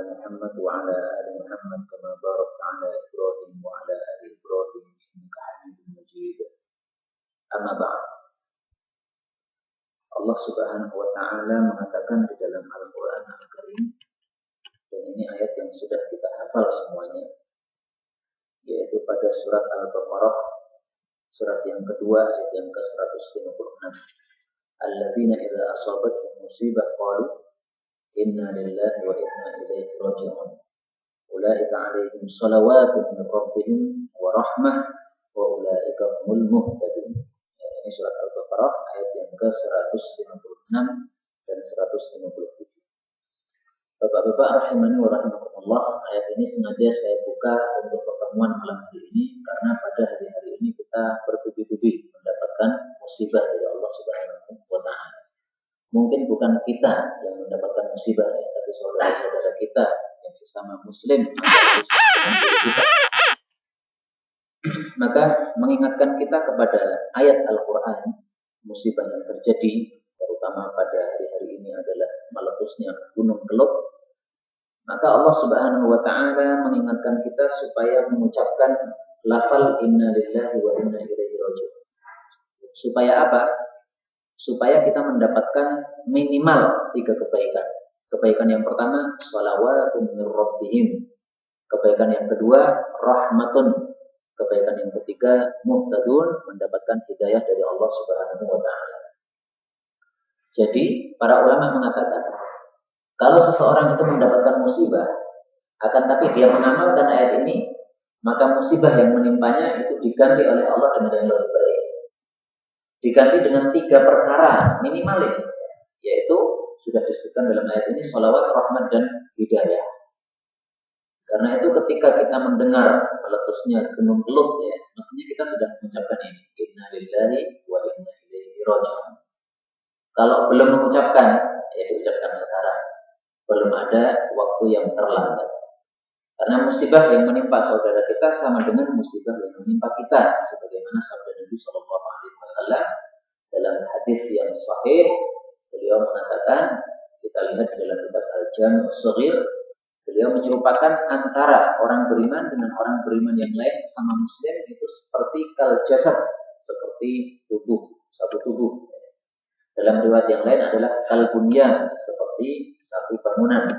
Muhammad wa ala ali Muhammad kama barakta ala Ibrahim wa ala ali Ibrahim innaka Hamidum Majid. Amma ba'd. Allah Subhanahu wa taala mengatakan di dalam Al-Qur'an Al-Karim, dan ini ayat yang sudah kita hafal semuanya, yaitu pada surat Al-Baqarah, surat yang kedua ayat yang ke-156. Alladzina idza asabatuhum musibah qalu inna lillahi wa inna ilaihi raji'un. Ulaika 'alaihim shalawatun min rabbihim wa rahmah wa ulaika humul muhtadun. Ini surat Al-Baqarah ayat yang ke-156 dan 157. Bapak-bapak rahimani wa rahimakumullah, ayat ini sengaja saya buka untuk pertemuan malam hari ini karena pada hari-hari ini kita bertubi-tubi mendapatkan musibah dari Allah Subhanahu wa taala. Mungkin bukan kita yang mendapatkan musibah ya, tapi saudara-saudara kita yang sesama muslim kita. Maka mengingatkan kita kepada ayat Al-Quran, musibah yang terjadi terutama pada hari-hari ini adalah meletusnya Gunung Kelud. Maka Allah Subhanahu wa taala mengingatkan kita supaya mengucapkan lafal inna lillahi wa inna ilaihi raji'un. Supaya apa? Supaya kita mendapatkan minimal 3 kebaikan. Kebaikan yang pertama, shalawatun min rabbihim. Kebaikan yang kedua, rahmatun. Kebaikan yang ketiga, muhtadun, mendapatkan hidayah dari Allah Subhanahu wa taala. Jadi, para ulama mengatakan, kalau seseorang itu mendapatkan musibah, akan tapi dia mengamalkan ayat ini, maka musibah yang menimpanya itu diganti oleh Allah dengan yang lebih baik. Diganti dengan 3 perkara minimal ini, yaitu sudah disebutkan dalam ayat ini, sholawat, rahmat, dan hidayah. Karena itu ketika kita mendengar meletusnya Gunung Kelud ya, mestinya kita sudah mengucapkan ini, inna lillahi wa inna ilaihi raji'un. Kalau belum mengucapkan, ya diucapkan sekarang. Belum ada waktu yang terlambat. Karena musibah yang menimpa saudara kita sama dengan musibah yang menimpa kita, sebagaimana sabda Nabi Shallallahu Alaihi Wasallam dalam hadis yang sahih, beliau mengatakan, kita lihat di dalam kitab Al-Jami' As-Shaghir, beliau menyerupakan antara orang beriman dengan orang beriman yang lain sesama muslim itu seperti kal jasad, seperti tubuh, satu tubuh. Dalam riwayat yang lain adalah kal bunyan, seperti satu bangunan.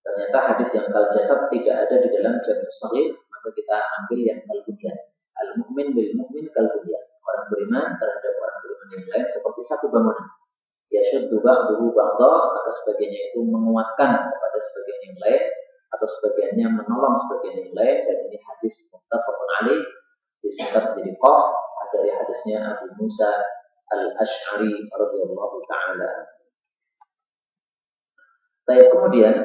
Ternyata hadis yang kal jasad tidak ada di dalam Jami' As-Shaghir, maka kita ambil yang kal bunyan. Al-mu'min bil mu'min kal bunyan. Orang beriman terhadap orang beriman yang lain seperti satu bangunan. Yashuddu ba'duhu ba'dha, maka sebagiannya itu menguatkan kepada sebagian yang lain atau sebagiannya menolong sebagian yang lain, dan ini hadis muttafaqun alaih, disingkat menjadi qaf dari hadisnya Abu Musa Al-Asy'ari radhiyallahu taala. Baik, kemudian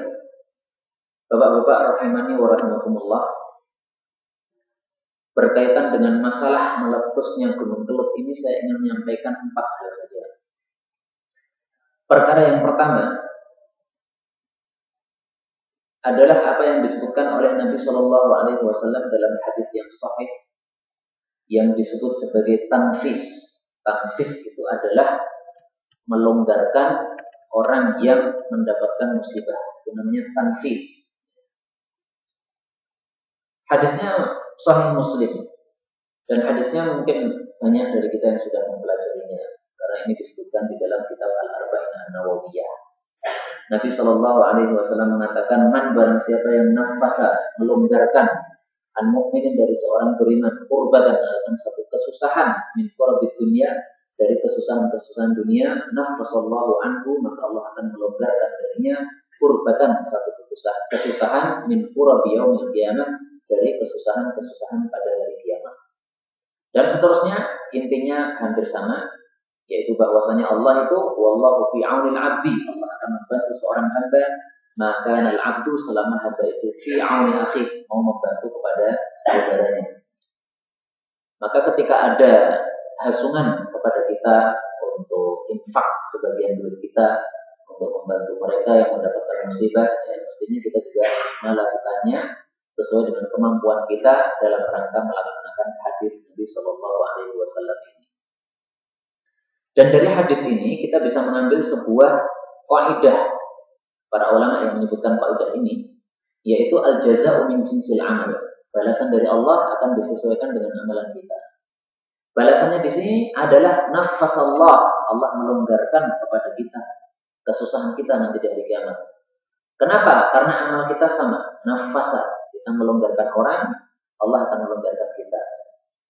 Bapak-bapak rahimani wa rahimakumullah, berkaitan dengan masalah meletusnya Gunung Kelud ini saya ingin menyampaikan 4 hal saja. Perkara yang pertama adalah apa yang disebutkan oleh Nabi Shallallahu Alaihi Wasallam dalam hadis yang sahih yang disebut sebagai tanfis. Tanfis itu adalah melonggarkan orang yang mendapatkan musibah. Itu namanya tanfis. Hadisnya sahih Muslim, dan hadisnya mungkin banyak dari kita yang sudah mempelajarinya, karena ini disebutkan di dalam kitab Al-Arba'in An-Nawawiyah. Nabi Shallallahu Alaihi Wasallam mengatakan, man barang siapa yang nafasa, melonggarkan an mukminin dari seorang beriman, kurbatan akan satu kesusahan min qurabid dunia, dari kesusahan-kesusahan dunia, nafasallahu anhu, maka Allah akan melonggarkan darinya kurbatan satu kesusahan min qurabi yaumil qiyamah, dari kesusahan-kesusahan pada hari kiamat. Dan seterusnya, intinya hampir sama, yaitu bahwasanya Allah itu wallahu fi aunil abdi, Allah akan membantu seorang hamba, maka al-abdu, selama hamba itu fi auni akhih, mau membantu kepada saudaranya. Maka ketika ada hasungan kepada kita untuk infak sebagian duit kita untuk membantu mereka yang mendapatkan musibah, ya mestinya kita juga melakukannya sesuai dengan kemampuan kita dalam rangka melaksanakan hadis Nabi Shallallahu Alaihi Wasallam ini. Dan dari hadis ini kita bisa mengambil sebuah kaidah para ulama yang menyebutkan kaidah ini, yaitu al-jaza'u min jinsil amal. Balasan dari Allah akan disesuaikan dengan amalan kita. Balasannya di sini adalah nafasallah, Allah melonggarkan kepada kita kesusahan kita nanti di hari kiamat. Kenapa? Karena amal kita sama, nafasa. Kita melonggarkan orang, Allah akan melonggarkan kita.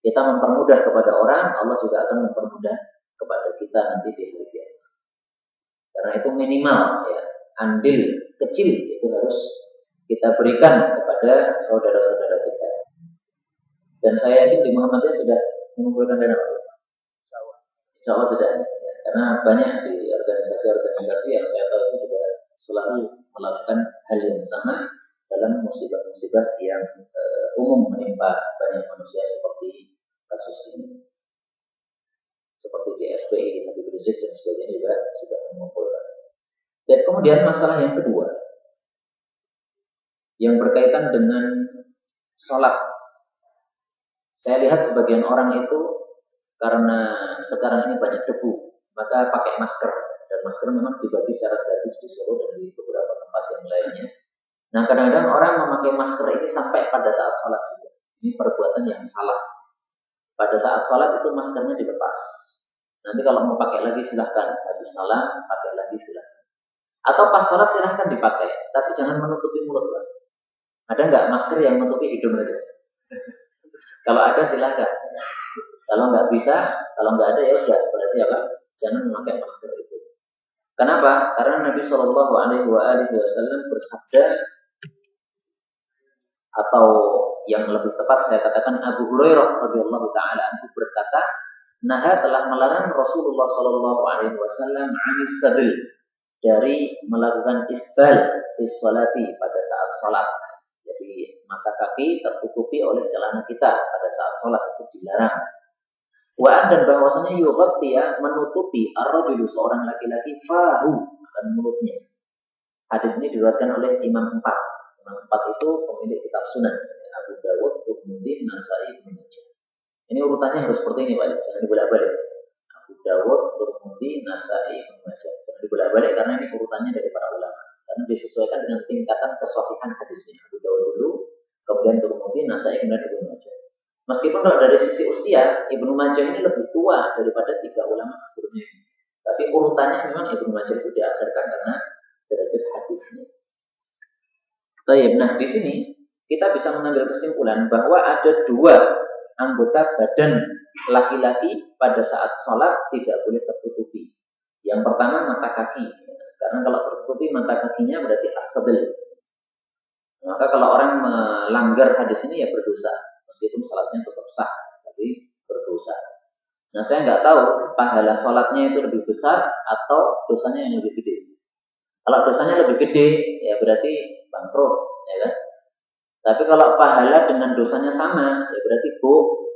Kita mempermudah kepada orang, Allah juga akan mempermudah kepada kita nanti di hari kiamat. Karena itu minimal ya, andil kecil itu harus kita berikan kepada saudara-saudara kita. Dan saya yakin di Muhammadiyah sudah mengumpulkan dana Pak. Insya Allah sudah. Ya, karena banyak di organisasi-organisasi yang saya tahu itu juga selalu melakukan hal yang sama dalam musibah-musibah yang umum menimpa banyak manusia seperti kasus ini. Seperti di FPI, Habib Rizik dan sebagainya juga sudah mengumpulkan. Dan kemudian masalah yang kedua yang berkaitan dengan sholat. Saya lihat sebagian orang itu karena sekarang ini banyak debu, maka pakai masker. Dan masker memang dibagi secara gratis di Solo dan di beberapa tempat yang lainnya. Nah, kadang-kadang orang memakai masker ini sampai pada saat sholat juga. Ini perbuatan yang salah. Pada saat sholat itu maskernya dilepas. Nanti kalau mau pakai lagi silahkan. Habis salam, pakai lagi silahkan. Atau pas sholat silahkan dipakai. Tapi jangan menutupi mulut, Pak. Ada nggak masker yang menutupi hidung tadi? Kalau ada silahkan. Kalau nggak bisa, kalau nggak ada ya udah. Berarti apa? Jangan memakai masker itu. Kenapa? Karena Nabi Shallallahu Alaihi Wasallam bersabda, atau yang lebih tepat saya katakan Abu Hurairah radhiyallahu taala anhu berkata, Naha telah melarang Rasulullah Shallallahu Alaihi Wasallam anis sabil, dari melakukan isbal di sholati pada saat sholat. Jadi mata kaki tertutupi oleh celana kita pada saat sholat itu dilarang. Wa dan bahwasanya yughtiya menutupi ar-rajulu seorang laki-laki fahu akan mulutnya. Hadis ini diriwayatkan oleh Imam 4. Imam 4 itu pemilik kitab Sunan, Abu Dawud, Tirmidzi, Nasa'i, Ibnu Majah. Ini urutannya harus seperti ini, Pak. Jangan dibolak-balik. Abu Dawud, Tirmidzi, Nasa'i, Ibnu Majah. Jangan dibolak-balik karena ini urutannya dari para ulama. Karena disesuaikan dengan tingkatan kesahihan hadisnya. Abu Dawud dulu, kemudian Tirmidzi, Nasa'i, kemudian Ibnu Majah. Meskipun kalau dari sisi usia, Ibnu Majah ini lebih tua daripada 3 ulama sebelumnya. Tapi urutannya memang Ibnu Majah itu diakhirkan karena derajat hadisnya. Baik, nah di sini kita bisa mengambil kesimpulan bahwa ada 2 anggota badan laki-laki pada saat sholat tidak boleh tertutupi. Yang pertama mata kaki, karena kalau tertutupi mata kakinya berarti as-sadl. Maka kalau orang melanggar hadis ini ya berdosa, meskipun sholatnya tetap sah, tapi berdosa. Nah saya nggak tahu pahala sholatnya itu lebih besar atau dosanya yang lebih gede. Kalau dosanya lebih gede, ya berarti bangkrut, ya kan? Tapi kalau pahala dengan dosanya sama, ya berarti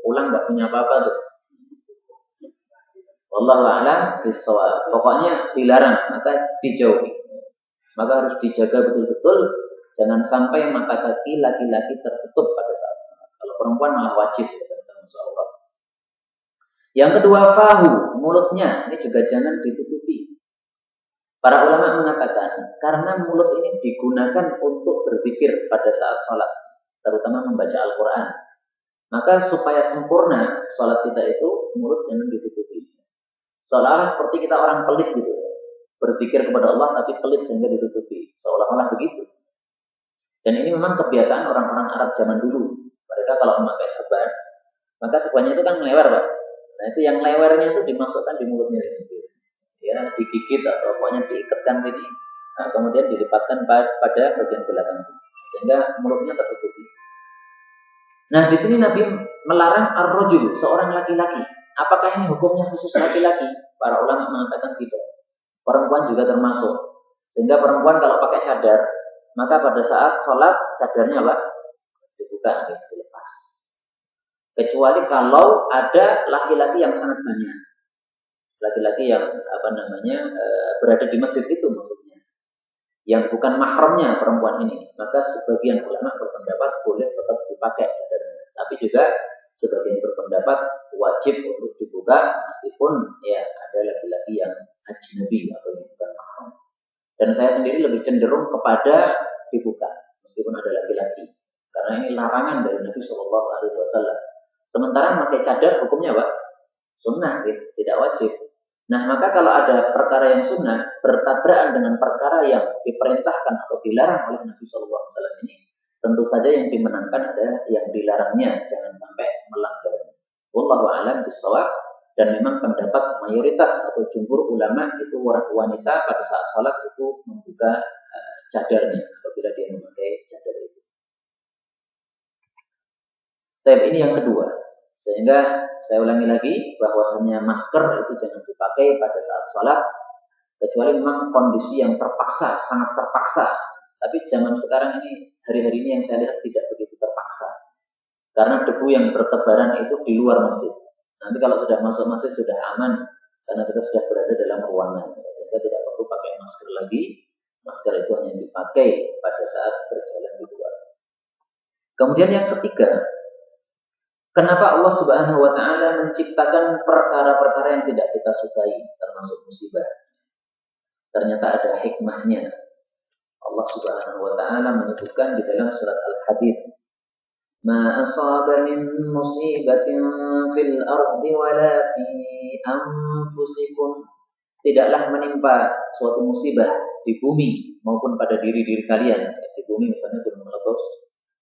pulang nggak punya apa-apa tuh. Wallahu a'lam bishawab. Pokoknya dilarang, maka dijauhi. Maka harus dijaga betul-betul, jangan sampai mata kaki laki-laki tertutup pada saat sholat. Kalau perempuan malah wajib, masya Allah. Yang kedua fahu, mulutnya ini juga jangan ditutupi. Para ulama mengatakan karena mulut ini digunakan untuk berzikir pada saat sholat, terutama membaca Al-Quran. Maka supaya sempurna sholat kita itu mulut jangan ditutupi. Seolah-olah seperti kita orang pelit gitu, berzikir kepada Allah tapi pelit sehingga ditutupi, seolah-olah begitu. Dan ini memang kebiasaan orang-orang Arab zaman dulu. Mereka kalau memakai serban, maka serbannya itu kan lewer, Pak. Nah itu yang lewernya itu dimasukkan di mulutnya sendiri. Ya, digigit atau pokoknya diikatkan sini, nah, kemudian dilipatkan pada bagian belakang sini, sehingga mulutnya tertutupi. Nah, di sini Nabi melarang ar-rajul, seorang laki-laki. Apakah ini hukumnya khusus laki-laki? Para ulama mengatakan tidak. Perempuan juga termasuk. Sehingga perempuan kalau pakai cadar, maka pada saat sholat cadarnya apa? Dibuka, dilepas. Kecuali kalau ada laki-laki yang sangat banyak. Laki-laki yang berada di masjid itu maksudnya, yang bukan mahramnya perempuan ini, maka sebagian ulama berpendapat boleh tetap dipakai cadarnya, tapi juga sebagian berpendapat wajib untuk dibuka meskipun ya ada laki-laki yang ajnabi atau yang bukan mahram. Dan saya sendiri lebih cenderung kepada dibuka, meskipun ada laki-laki. Karena ini larangan dari Nabi Shallallahu Alaihi Wasallam. Sementara memakai cadar hukumnya apa? Sunnah, ya, tidak wajib. Nah, maka kalau ada perkara yang sunnah bertabrakan dengan perkara yang diperintahkan atau dilarang oleh Nabi Shallallahu Alaihi Wasallam ini, tentu saja yang dimenangkan adalah yang dilarangnya, jangan sampai melanggarnya. Wallahu a'lam bishawab. Dan memang pendapat mayoritas atau jumhur ulama itu wanita pada saat salat itu membuka cadarnya apabila dia memakai cadar itu. Tapi ini yang kedua. Sehingga saya ulangi lagi bahwasanya masker itu jangan dipakai pada saat salat kecuali memang kondisi yang terpaksa, sangat terpaksa. Tapi zaman sekarang ini, hari-hari ini yang saya lihat tidak begitu terpaksa. Karena debu yang bertebaran itu di luar masjid. Nanti kalau sudah masuk masjid sudah aman karena kita sudah berada dalam ruangan, sehingga tidak perlu pakai masker lagi. Masker itu hanya dipakai pada saat berjalan di luar. Kemudian yang ketiga, kenapa Allah Subhanahu wa taala menciptakan perkara-perkara yang tidak kita sukai, termasuk musibah? Ternyata ada hikmahnya. Allah Subhanahu wa taala menyebutkan di dalam surat Al-Hadid, "Ma asaba min musibatin fil ardi wala fi anfusikum." Tidaklah menimpa suatu musibah di bumi maupun pada diri-diri kalian. Di bumi misalnya gunung meletus,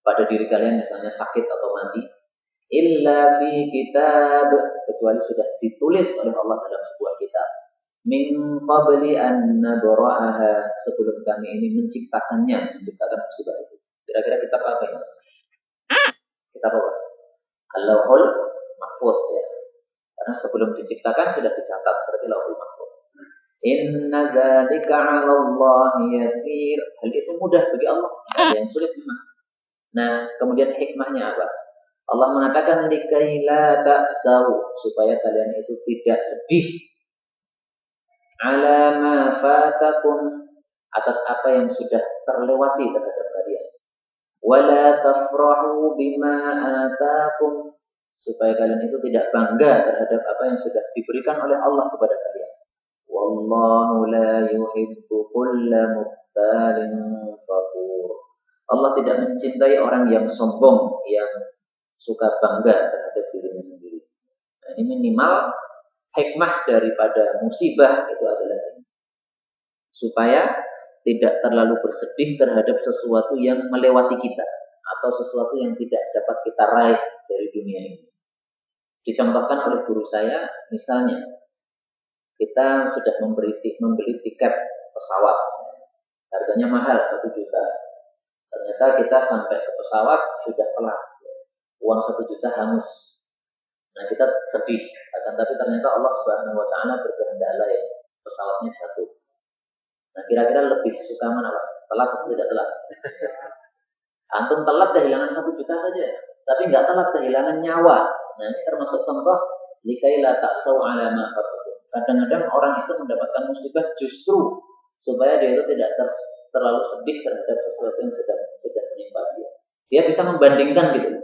pada diri kalian misalnya sakit atau mati, illa fi kitab, kecuali sudah ditulis oleh Allah dalam sebuah kitab. Min qabli an nabra'aha, sebelum kami ini menciptakan musibah itu. Kira-kira kitab apa ini? Kitab apa? Al-Lauhul Mahfuz, ya. Karena sebelum diciptakan sudah dicatat, berarti Lauhul Mahfuz. Inna dzalika 'ala Allah yasir. Hal itu mudah bagi Allah, tidak ada yang sulit memang. Nah, kemudian hikmahnya apa? Allah mengatakan likai la ta'sau, supaya kalian itu tidak sedih, ala ma fatakum, atas apa yang sudah terlewati terhadap kalian. Wala tafrahu bima atakum, supaya kalian itu tidak bangga terhadap apa yang sudah diberikan oleh Allah kepada kalian. Wallahu la yuhibbu kulla mukhtalin fakhur. Allah tidak mencintai orang yang sombong, yang suka bangga terhadap dirinya sendiri. Nah, ini minimal hikmah daripada musibah itu adalah ini. Supaya tidak terlalu bersedih terhadap sesuatu yang melewati kita atau sesuatu yang tidak dapat kita raih dari dunia ini. Dicontohkan oleh guru saya, misalnya kita sudah membeli tiket pesawat, harganya mahal 1 juta. Ternyata kita sampai ke pesawat sudah telat, uang 1 juta hangus. Nah, kita sedih, akan tapi ternyata Allah Subhanahu wa taala berkehendak lain, pesawatnya jatuh. Nah, kira-kira lebih suka mana, Pak? Telat atau tidak telat? Antum telat kehilangan 1 juta saja, tapi nggak telat kehilangan nyawa. Nah, ini termasuk contoh likai la ta'sau 'ala ma fatakum. Kadang-kadang orang itu mendapatkan musibah justru supaya dia itu tidak terlalu sedih terhadap sesuatu yang sudah menimpa dia. Dia bisa membandingkan gitu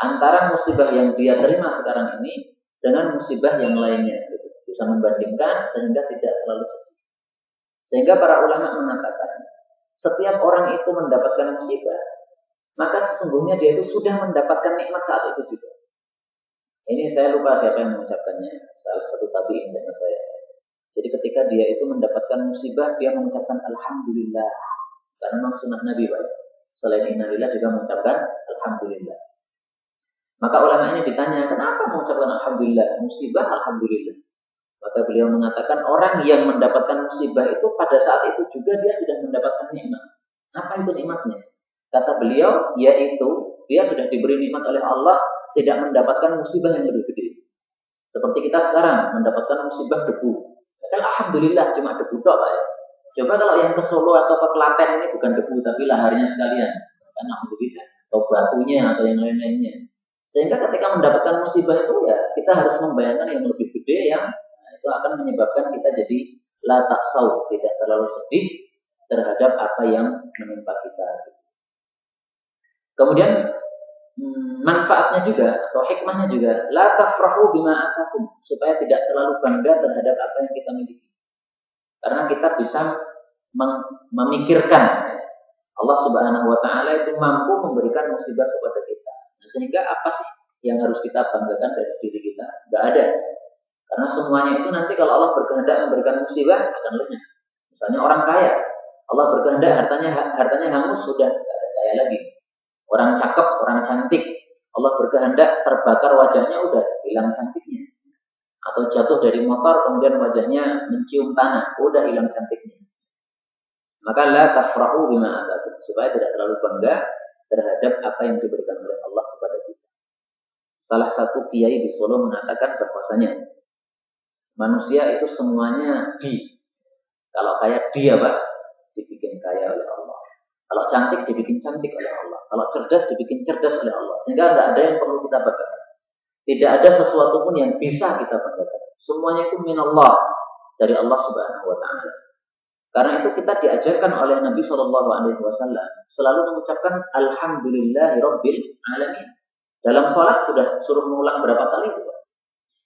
antara musibah yang dia terima sekarang ini dengan musibah yang lainnya, gitu. Bisa membandingkan sehingga tidak terlalu sedih. Sehingga para ulama mengatakan setiap orang itu mendapatkan musibah, maka sesungguhnya dia itu sudah mendapatkan nikmat saat itu juga. Ini saya lupa siapa yang mengucapkannya, salah satu tabi'in ingat saya. Jadi ketika dia itu mendapatkan musibah, dia mengucapkan alhamdulillah. Karena memang sunnah Nabi, Pak. Selain innalillah juga mengucapkan alhamdulillah. Maka ulama ini ditanya, kenapa mengucapkan alhamdulillah? Musibah alhamdulillah. Maka beliau mengatakan orang yang mendapatkan musibah itu pada saat itu juga dia sudah mendapatkan nikmat. Apa itu nikmatnya? Kata beliau, yaitu dia sudah diberi nikmat oleh Allah, tidak mendapatkan musibah yang lebih gede. Seperti kita sekarang mendapatkan musibah debu. Kan alhamdulillah cuma debu tok, Pak, ya. Coba kalau yang ke Solo atau ke Klaten ini bukan debu tapi laharnya sekalian. Kan alhamdulillah. Atau batunya atau yang lain-lainnya. Sehingga ketika mendapatkan musibah itu ya kita harus membayangkan yang lebih gede yang itu akan menyebabkan kita jadi la ta'sau, tidak terlalu sedih terhadap apa yang menimpa kita. Kemudian manfaatnya juga atau hikmahnya juga la tafrahu bima atakum, supaya tidak terlalu bangga terhadap apa yang kita miliki. Karena kita bisa memikirkan Allah Subhanahu wa taala itu mampu memberikan musibah kepada kita. Nah, sehingga apa sih yang harus kita banggakan dari diri kita? Enggak ada. Karena semuanya itu nanti kalau Allah berkehendak memberikan musibah akan lenyap. Misalnya orang kaya, Allah berkehendak hartanya hangus, sudah enggak ada kaya lagi. Orang cakep, orang cantik, Allah berkehendak terbakar wajahnya, udah hilang cantiknya. Atau jatuh dari motor kemudian wajahnya mencium tanah, udah hilang cantiknya. Maka la tafrahu bima atakum, supaya tidak terlalu bangga terhadap apa yang diberikan oleh Allah kepada kita. Salah satu kiai di Solo mengatakan bahwasanya manusia itu semuanya kalau kaya dia Pak, dibikin kaya oleh Allah. Kalau cantik dibikin cantik oleh Allah. Kalau cerdas dibikin cerdas oleh Allah. Sehingga tidak ada yang perlu kita banggakan. Tidak ada sesuatu pun yang bisa kita banggakan. Semuanya itu minallah, dari Allah Subhanahu wa taala. Karena itu kita diajarkan oleh Nabi Shallallahu alaihi wasallam selalu mengucapkan alhamdulillahirabbil alamin. Dalam sholat sudah suruh mengulang berapa kali itu, Pak?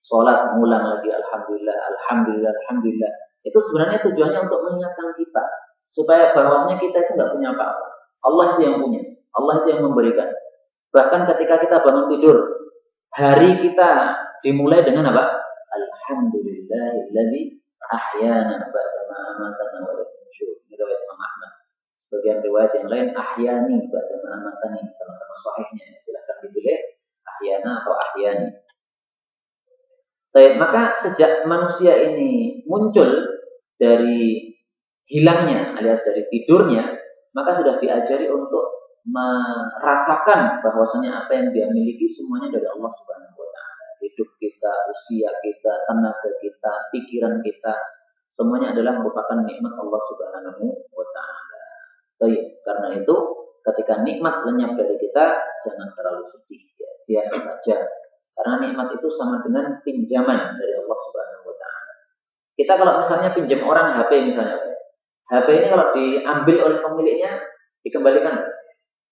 Sholat mengulang lagi alhamdulillah, alhamdulillah, alhamdulillah. Itu sebenarnya tujuannya untuk mengingatkan kita supaya bahwasanya kita itu nggak punya apa-apa. Allah itu yang punya, Allah itu yang memberikan. Bahkan ketika kita bangun tidur, hari kita dimulai dengan apa? Alhamdulillahilladzi ahyana ba'da ma amatana wa ilaihi nusyur. Riwayat Imam Ahmad. Sebagian riwayat yang lain ahyani ba'da ma amatani, sama-sama sahihnya. Silahkan dipilih ahyana atau ahyani. Baik, maka sejak manusia ini muncul dari hilangnya alias dari tidurnya, maka sudah diajari untuk merasakan bahwasanya apa yang dia miliki semuanya dari Allah Subhanahu wa taala. Hidup kita, usia kita, tenaga kita, pikiran kita, semuanya adalah merupakan nikmat Allah Subhanahu wa taala. Baik, karena itu ketika nikmat lenyap dari kita, jangan terlalu sedih ya, biasa saja. Karena nikmat itu sama dengan pinjaman dari Allah Subhanahu wa taala. Kita kalau misalnya pinjam orang HP misalnya, HP ini kalau diambil oleh pemiliknya dikembalikan,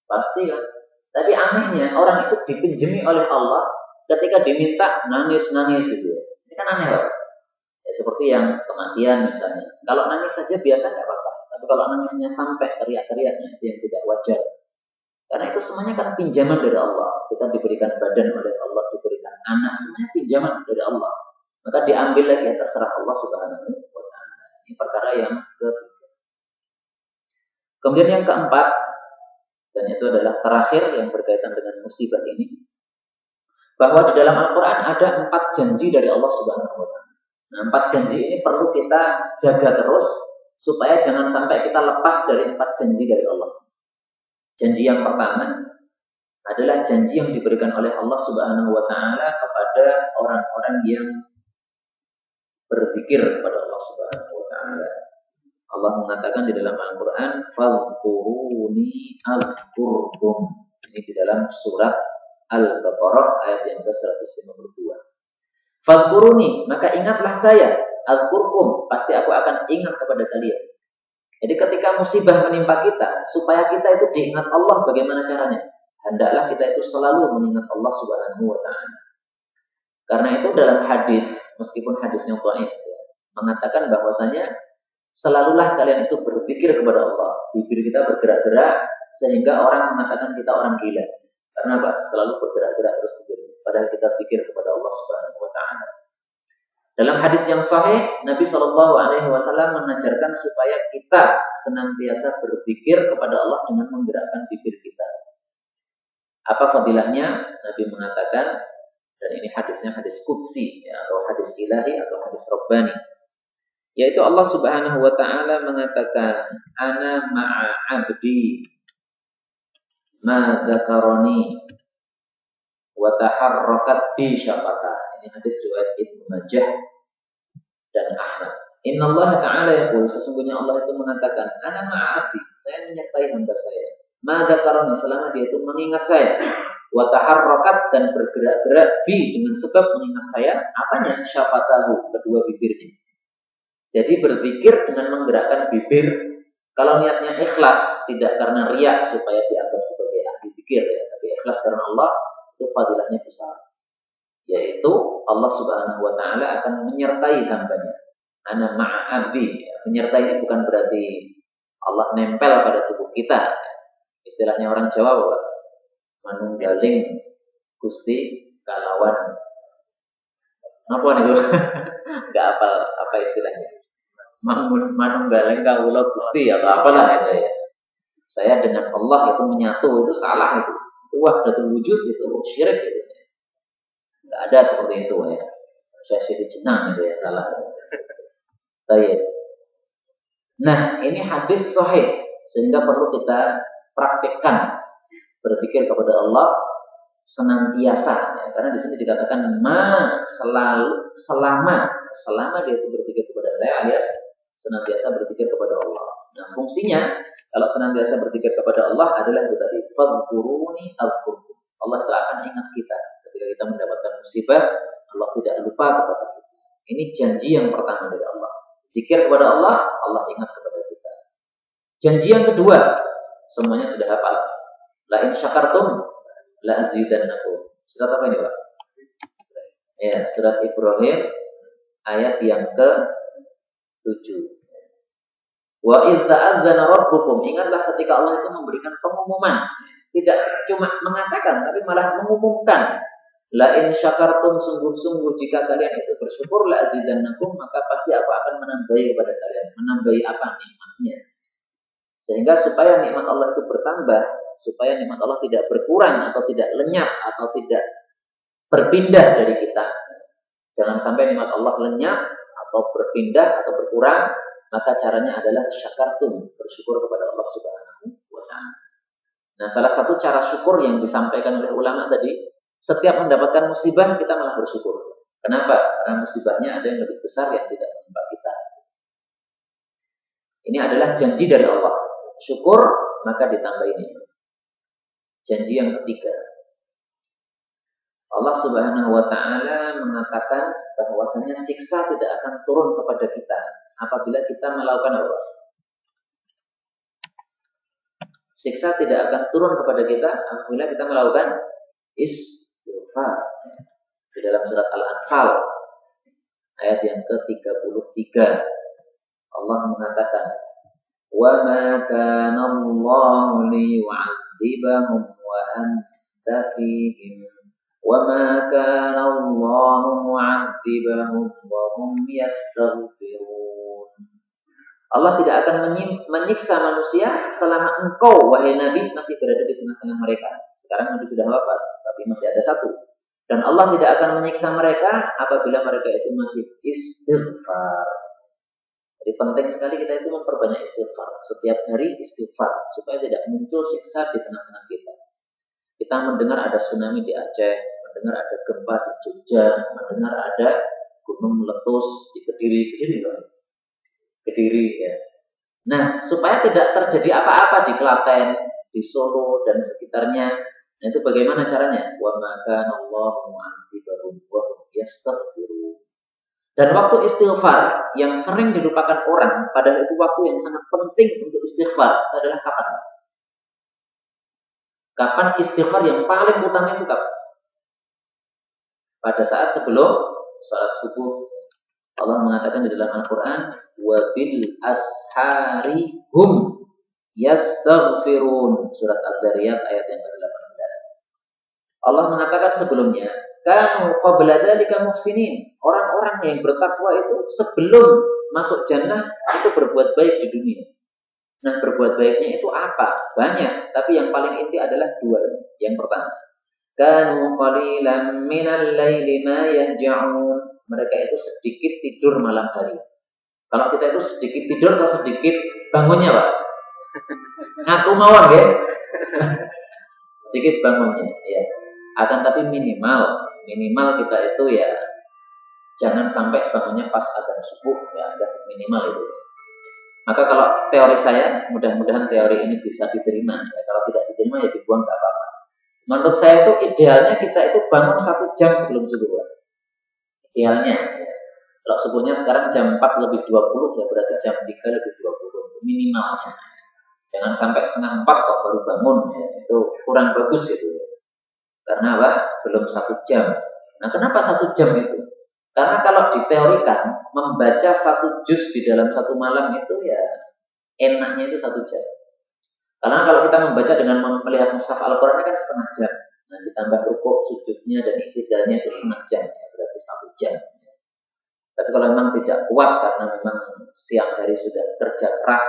pasti kan. Tapi anehnya orang itu dipinjami oleh Allah, ketika diminta nangis-nangis gitu. Ini kan aneh, Pak. Ya, seperti yang kematian misalnya. Kalau nangis saja biasa nggak apa-apa. Tapi kalau nangisnya sampai teriak-teriaknya, itu yang tidak wajar. Karena itu semuanya kan pinjaman dari Allah. Kita diberikan badan oleh Allah, diberikan anak, semuanya pinjaman dari Allah. Maka diambil lagi terserah Allah Subhanahu wa taala. Ini perkara yang ketiga. Kemudian yang keempat, dan itu adalah terakhir yang berkaitan dengan musibah ini, bahwa di dalam Al-Quran ada 4 janji dari Allah Subhanahu wa taala. Nah, 4 janji ini perlu kita jaga terus supaya jangan sampai kita lepas dari 4 janji dari Allah. Janji yang pertama adalah janji yang diberikan oleh Allah Subhanahu wa taala kepada orang-orang yang berzikir kepada Allah Subhanahu wa taala. Allah mengatakan di dalam Al-Qur'an, "Fadhkuruni adzkurkum." Ini di dalam surat Al-Baqarah ayat yang ke-152. "Fadhkuruni," maka ingatlah saya, adzkurkum, pasti aku akan ingat kepada kalian. Jadi ketika musibah menimpa kita, supaya kita itu diingat Allah, bagaimana caranya? Hendaklah kita itu selalu mengingat Allah Subhanahu wa taala. Karena itu dalam hadis, meskipun hadisnya dhaif, mengatakan bahwasanya selalulah kalian itu berzikir kepada Allah. Bibir kita bergerak-gerak sehingga orang mengatakan kita orang gila. Karena apa? Selalu bergerak-gerak terus bibir. Padahal kita zikir kepada Allah Subhanahu wa taala. Dalam hadis yang sahih, Nabi Shallallahu alaihi wasallam mengajarkan supaya kita senantiasa berzikir kepada Allah dengan menggerakkan bibir kita. Apa fadilahnya? Nabi mengatakan, dan ini hadisnya hadis qudsi ya, atau hadis ilahi atau hadis rabbani, yaitu Allah Subhanahu wa taala mengatakan, "Ana ma'a 'abdi ma dzakarani wa taharrakat bi syafatah." Ini hadis riwayat Ibnu Majah dan Ahmad. Innallaha ta'ala yaqul, sesungguhnya Allah itu mengatakan, "Ana ma'a 'abdi," saya menyertai hamba saya. Ma dzakarani, selama dia itu mengingat saya. Wa taharrakat, dan bergerak-gerak bi, dengan sebab mengingat saya. Apanya? Syafatahu, kedua bibirnya. Jadi berzikir dengan menggerakkan bibir. Kalau niatnya ikhlas, tidak karena riya supaya dianggap sebagai ahli zikir ya, tapi ikhlas karena Allah, itu fadilahnya besar. Yaitu Allah Subhanahu wa taala akan menyertai hambanya. Ana ma'a 'abdi. Menyertai ini bukan berarti Allah nempel pada tubuh kita. Istilahnya orang Jawa, Pak. Manunggaling Gusti kalawan apa nih? Enggak apa istilahnya. Manunggaling kawula Gusti atau apalah itu ya. Saya dengan Allah itu menyatu, itu salah itu. Itu wahdatul wujud, itu syirik itu. Enggak ada seperti itu ya. Saya syirik jenang itu ya, salah. Baik. Nah, ini hadis sahih sehingga perlu kita praktikkan berpikir kepada Allah senantiasa ya. Karena di sini dikatakan selama dia itu berpikir kepada saya alias senantiasa berpikir kepada Allah. Nah, fungsinya kalau senantiasa berpikir kepada Allah adalah itu tadi, fadhkuruni adzkurkum. Allah telah akan ingat kita ketika kita mendapatkan musibah, Allah tidak lupa kepada kita. Ini janji yang pertama dari Allah. Zikir kepada Allah, Allah ingat kepada kita. Janji yang kedua, semuanya sudah hafal. La in syakartum la azidannakum. Surat apa ini, Pak? Ya, surat Ibrahim ayat yang ke-7. Wa idz ta'adzana rabbukum, ingatlah ketika Allah itu memberikan pengumuman, tidak cuma mengatakan tapi malah mengumumkan. La in syakartum, sungguh-sungguh jika kalian itu bersyukur, la azidannakum, maka pasti aku akan menambahi kepada kalian. Menambahi apa? Nikmatnya. Sehingga supaya nikmat Allah itu bertambah, supaya nikmat Allah tidak berkurang atau tidak lenyap atau tidak berpindah dari kita. Jangan sampai nikmat Allah lenyap atau berpindah atau berkurang, maka caranya adalah syakartum, bersyukur kepada Allah Subhanahu wa ta'ala. Nah, salah satu cara syukur yang disampaikan oleh ulama tadi, setiap mendapatkan musibah kita malah bersyukur. Kenapa? Karena musibahnya ada yang lebih besar yang tidak menimpa kita. Ini adalah janji dari Allah. Syukur maka ditambah ini. Janji yang ketiga, Allah Subhanahu wa ta'ala mengatakan bahwasanya siksa tidak akan turun kepada kita apabila kita melakukan apa? Siksa tidak akan turun kepada kita apabila kita melakukan istighfar. Di dalam surat Al-Anfal ayat yang ke-33 Allah mengatakan, wa ma kana Allahu liyu'adzibahum wa anta fihim wa ma kana Allahu mu'adzibahum wa hum yastaghfirun. Allah tidak akan menyiksa manusia selama engkau, wahai Nabi, masih berada di tengah-tengah mereka. Sekarang Nabi sudah wafat, tapi masih ada satu. Dan Allah tidak akan menyiksa mereka apabila mereka itu masih istighfar. Jadi penting sekali kita itu memperbanyak istighfar. Setiap hari istighfar, supaya tidak muncul siksa di tengah-tengah kita. Kita mendengar ada tsunami di Aceh, mendengar ada gempa di Jogja, mendengar ada gunung meletus di Kediri ya. Nah, supaya tidak terjadi apa-apa di Klaten, di Solo dan sekitarnya. Nah, itu bagaimana caranya? Wa ma kana Allahu mu'adzibahum wa hum yastaghfirun. Dan waktu istighfar yang sering dilupakan orang, padahal itu waktu yang sangat penting untuk istighfar, adalah kapan? Kapan istighfar yang paling utama itu kapan? Pada saat sebelum salat subuh. Allah mengatakan di dalam Al-Quran, wabil ashari hum yastaghfirun. Surat Ad-Dariyat ayat yang ke-18. Allah mengatakan sebelumnya, kamu qabla dzalika muhsinin. Orang-orang yang bertakwa itu sebelum masuk jannah itu berbuat baik di dunia. Nah, berbuat baiknya itu apa? Banyak, tapi yang paling inti adalah dua ini. Yang pertama, kanu qalilan minal laili ma yahja'un. Mereka itu sedikit tidur malam hari. Kalau kita itu sedikit tidur atau sedikit bangunnya, Pak? Ngaku mawon ya. Sedikit bangunnya, ya. Akan tapi minimal kita itu ya jangan sampai bangunnya pas azan subuh, ya ada minimal itu. Maka kalau teori saya, mudah-mudahan teori ini bisa diterima. Ya, kalau tidak diterima ya dibuang, nggak apa-apa. Menurut saya itu idealnya kita itu bangun 1 jam sebelum subuh, Pak. Idealnya, ya. Kalau subuhnya sekarang jam 4 lebih 20, ya berarti jam 3 lebih 20, minimalnya. Jangan sampai setengah 4 kok baru bangun, ya. Itu kurang bagus itu. Karena apa? Belum 1 jam. Nah, kenapa 1 jam itu? Karena kalau diteorikan, membaca 1 juz di dalam 1 malam itu ya Enaknya itu 1 jam. Karena kalau kita membaca dengan melihat mushaf Al-Quran kan setengah jam. Nah, ditambah rukuk, sujudnya dan iktidalnya itu setengah jam, ya, berarti 1 jam. Tapi kalau memang tidak kuat karena memang siang hari sudah kerja keras,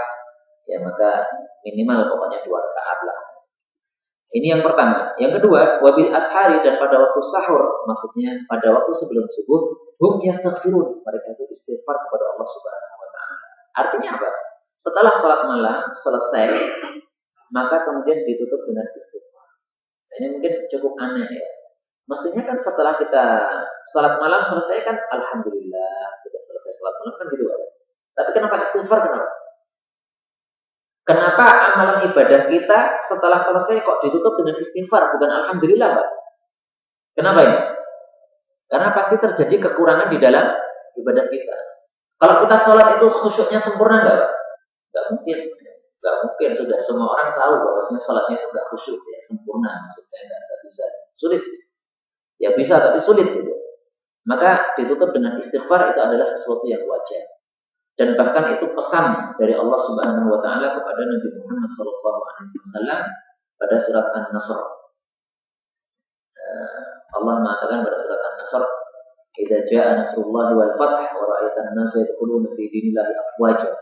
ya maka minimal pokoknya 2 rakaat lah. Ini yang pertama. Yang kedua, wabil ashari, dan pada waktu sahur, maksudnya pada waktu sebelum subuh, hum yastaghfirun, mereka itu istighfar kepada Allah Subhanahu wa taala. Artinya apa? Setelah sholat malam selesai, maka kemudian ditutup dengan istighfar. Nah, ini mungkin cukup aneh ya. Mestinya kan setelah kita sholat malam selesai kan alhamdulillah sudah selesai sholat malam kan gitu. Tapi kenapa istighfar, kenapa? Kenapa amalan ibadah kita setelah selesai kok ditutup dengan istighfar, bukan alhamdulillah, Pak? Kenapa ini? Karena pasti terjadi kekurangan di dalam ibadah kita. Kalau kita sholat itu khusyuknya sempurna nggak, Pak? Nggak mungkin. Nggak mungkin, sudah semua orang tahu bahwasanya sholatnya itu nggak khusyuk, ya sempurna. Maksud saya nggak bisa, sulit. Ya bisa, tapi sulit gitu. Maka ditutup dengan istighfar itu adalah sesuatu yang wajar. Dan bahkan itu pesan dari Allah Subhanahu wa taala kepada Nabi Muhammad SAW pada surat An-Nasr. Allah mengatakan pada surat An-Nasr, "Idza jaa nasrullahi wal fath wa ra'aitan nasa yadkhuluna fi dinillahi afwaja."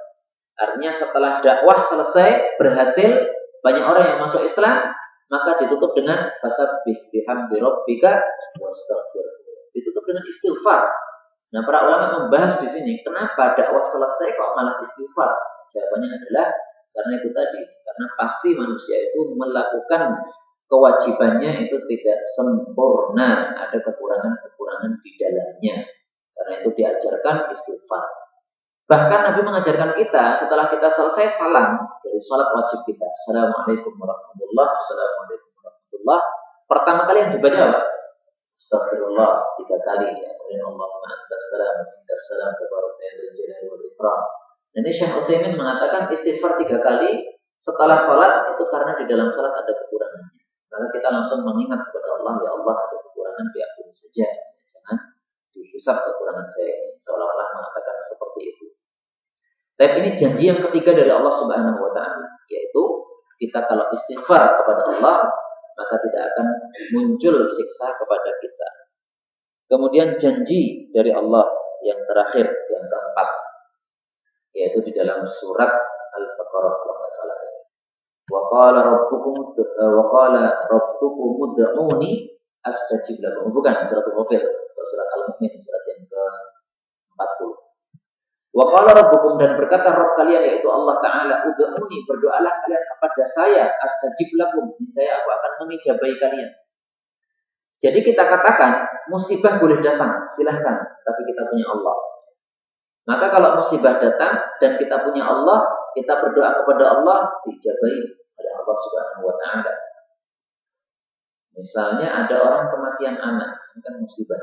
Artinya setelah dakwah selesai, berhasil, banyak orang yang masuk Islam, maka ditutup dengan fasabbih bihamdi rabbika wastaghfir. Ditutup dengan istighfar. Nah, para ulama membahas di sini, kenapa dakwah selesai kok malah istighfar? Jawabannya adalah karena itu tadi, karena pasti manusia itu melakukan kewajibannya itu tidak sempurna, ada kekurangan-kekurangan di dalamnya. Karena itu diajarkan istighfar. Bahkan Nabi mengajarkan kita setelah kita selesai salam dari sholat wajib kita, Assalamualaikum warahmatullahi wabarakatuh. Pertama kali yang dibaca apa? Astagfirullah 3 kali, ya. Allahumma antas salam, minkas salam, tabaraka ya dzal jalali wal ikram. Dan ini Syekh Utsaimin mengatakan istighfar 3 kali setelah sholat itu karena di dalam sholat ada kekurangannya. Maka kita langsung mengingat kepada Allah, ya Allah ada kekurangan, diampuni saja. Jangan dihisab kekurangan saya ini. Seolah-olah mengatakan seperti itu. Tapi ini janji yang ketiga dari Allah Subhanahu wa taala, yaitu kita kalau istighfar kepada Allah, maka tidak akan muncul siksa kepada kita. Kemudian janji dari Allah yang terakhir, yang keempat, yaitu di dalam surat Al-Baqarah kalau nggak salah ya. Wa qala rabbukum ud'uni astajib lakum. Bukan surat Al-Ghafir, atau surat Al-Mu'min, surat yang ke-40. Wa qala rabbukum, dan berkata Rabb kalian yaitu Allah Ta'ala, ud'uni, berdoalah kalian kepada saya, astajib lakum, niscaya aku akan mengijabahi kalian. Jadi kita katakan musibah boleh datang, silahkan, tapi kita punya Allah. Maka kalau musibah datang dan kita punya Allah, kita berdoa kepada Allah, diijabahi oleh Allah Subhanahu wa taala. Misalnya ada orang kematian anak, ini kan musibah.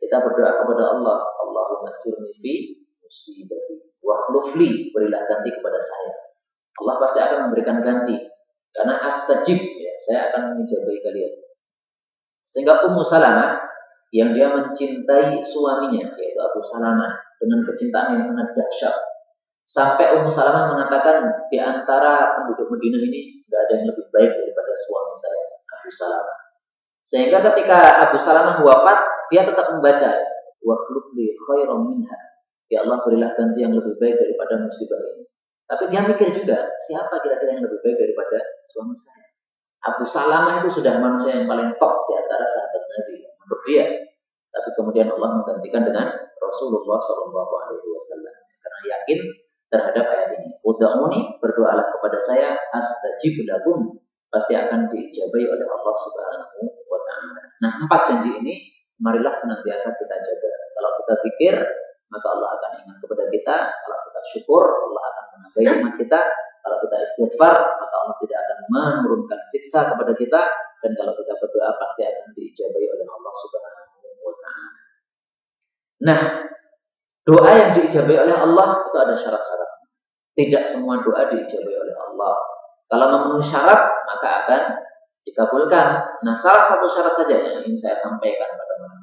Kita berdoa kepada Allah, Allahumma ajurni fi musibati wa akhlifli, berilah ganti kepada saya. Allah pasti akan memberikan ganti. Karena astajib, ya, saya akan mengijabahi kalian. Sehingga Ummu Salamah yang dia mencintai suaminya, yaitu Abu Salamah, dengan kecintaan yang sangat dahsyat. Sampai Ummu Salamah mengatakan, di antara penduduk Madinah ini tidak ada yang lebih baik daripada suami saya, Abu Salamah. Sehingga ketika Abu Salamah wafat, dia tetap membaca, wa akhlifli khairan minha, ya Allah berilah ganti yang lebih baik daripada musibah ini. Tapi dia mikir juga, siapa kira-kira yang lebih baik daripada suami saya? Abu Salamah itu sudah manusia yang paling top di antara sahabat Nabi menurut dia. Tapi kemudian Allah menggantikan dengan Rasulullah SAW karena yakin terhadap ayat ini. Ud'uni, berdoalah kepada saya, astajib lakum, pasti akan diijabahi oleh Allah Subhanahu wa taala. Nah, 4 janji ini marilah senantiasa kita jaga. Kalau kita pikir, maka Allah akan ingat kepada kita. Kalau kita syukur, Allah akan menambahi nikmat kita. Kalau kita istighfar, maka Allah tidak akan menurunkan siksa kepada kita. Dan kalau kita berdoa, pasti akan diijabahi oleh Allah Subhanahu wa ta'ala. Nah, doa yang diijabahi oleh Allah itu ada syarat-syaratnya. Tidak semua doa diijabahi oleh Allah. Kalau memenuhi syarat, maka akan dikabulkan. Nah, salah satu syarat saja yang ingin saya sampaikan pada malam